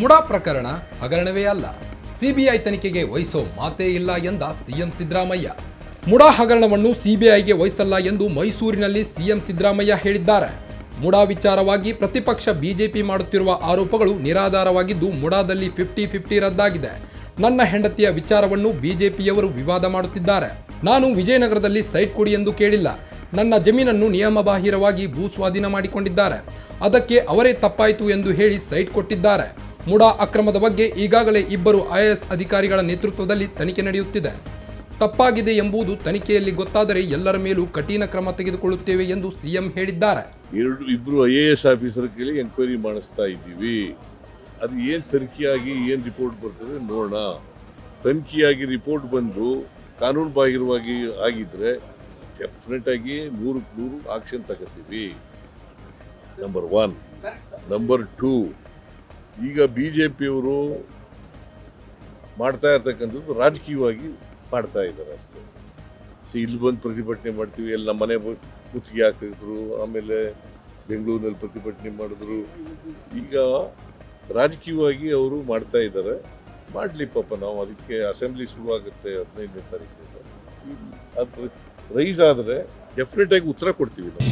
ಮುಡಾ ಪ್ರಕರಣ ಹಗರಣವೇ ಅಲ್ಲ, ಸಿಬಿಐ ತನಿಖೆಗೆ ವಹಿಸೋ ಮಾತೇ ಇಲ್ಲ ಎಂದ ಸಿಎಂ ಸಿದ್ದರಾಮಯ್ಯ. ಮುಡಾ ಹಗರಣವನ್ನು ಸಿಬಿಐಗೆ ವಹಿಸಲ್ಲ ಎಂದು ಮೈಸೂರಿನಲ್ಲಿ ಸಿಎಂ ಸಿದ್ದರಾಮಯ್ಯ ಹೇಳಿದ್ದಾರೆ. ಮುಡಾ ವಿಚಾರವಾಗಿ ಪ್ರತಿಪಕ್ಷ ಬಿಜೆಪಿ ಮಾಡುತ್ತಿರುವ ಆರೋಪಗಳು ನಿರಾಧಾರವಾಗಿದ್ದು, ಮುಡಾದಲ್ಲಿ 50-50 ರದ್ದಾಗಿದೆ. ನನ್ನ ಹೆಂಡತಿಯ ವಿಚಾರವನ್ನು ಬಿಜೆಪಿಯವರು ವಿವಾದ ಮಾಡುತ್ತಿದ್ದಾರೆ. ನಾನು ವಿಜಯನಗರದಲ್ಲಿ ಸೈಟ್ ಕೊಡಿ ಎಂದು ಕೇಳಿಲ್ಲ. ನನ್ನ ಜಮೀನನ್ನು ನಿಯಮಬಾಹಿರವಾಗಿ ಭೂ ಸ್ವಾಧೀನ ಮಾಡಿಕೊಂಡಿದ್ದಾರೆ. ಅದಕ್ಕೆ ಅವರೇ ತಪ್ಪಾಯಿತು ಎಂದು ಹೇಳಿ ಸೈಟ್ ಕೊಟ್ಟಿದ್ದಾರೆ. ಮುಡಾ ಅಕ್ರಮದ ಬಗ್ಗೆ ಈಗಾಗಲೇ 2 IAS ಅಧಿಕಾರಿಗಳ ನೇತೃತ್ವದಲ್ಲಿ ತನಿಖೆ ನಡೆಯುತ್ತಿದೆ. ತಪ್ಪಾಗಿದೆ ಎಂಬುದು ತನಿಖೆಯಲ್ಲಿ ಗೊತ್ತಾದರೆ ಎಲ್ಲರ ಮೇಲೂ ಕಠಿಣ ಕ್ರಮ ತೆಗೆದುಕೊಳ್ಳುತ್ತೇವೆ ಎಂದು ಸಿಎಂ ಹೇಳಿದ್ದಾರೆ. ಇಬ್ಬರು IAS ಆಫೀಸರ್ ಕೇಳಿ ಎಂಕ್ವೈರಿ ಮಾಡಿಸ್ತಾ ಇದ್ದೀವಿ. ಅದು ಏನು ತನಿಖೆಯಾಗಿ ಏನು ರಿಪೋರ್ಟ್ ಬರ್ತದೆ ನೋಡೋಣ. ತನಿಖೆಯಾಗಿ ರಿಪೋರ್ಟ್ ಬಂದು ಕಾನೂನು ಬಾಹಿರವಾಗಿ ಆಗಿದ್ರೆ ಡೆಫಿನೆಟ್ ಆಗಿ 100% ಆಕ್ಷನ್ ತಗೋತೀವಿ. ನಂಬರ್ 1. ನಂಬರ್ 2, ಈಗ BJPಯವರು ಮಾಡ್ತಾ ಇರ್ತಕ್ಕಂಥದ್ದು ರಾಜಕೀಯವಾಗಿ ಮಾಡ್ತಾ ಇದ್ದಾರೆ ಅಷ್ಟೇ. ಇಲ್ಲಿ ಬಂದು ಪ್ರತಿಭಟನೆ ಮಾಡ್ತೀವಿ, ಎಲ್ಲ ಮನೆ ಮುತ್ತಿಗೆ ಹಾಕಿದ್ರು, ಆಮೇಲೆ ಬೆಂಗಳೂರಿನಲ್ಲಿ ಪ್ರತಿಭಟನೆ ಮಾಡಿದ್ರು. ಈಗ ರಾಜಕೀಯವಾಗಿ ಅವರು ಮಾಡ್ತಾ ಇದ್ದಾರೆ. ಮಾಡಲಿ ಪಾಪ, ನಾವು ಅದಕ್ಕೆ ಅಸೆಂಬ್ಲಿ ಶುರುವಾಗುತ್ತೆ 15ನೇ ತಾರೀಕಿಂದ. ಅದು ರೈಸ್ ಆದರೆ ಡೆಫಿನೆಟ್ ಆಗಿ ಉತ್ತರ ಕೊಡ್ತೀವಿ ನಾವು.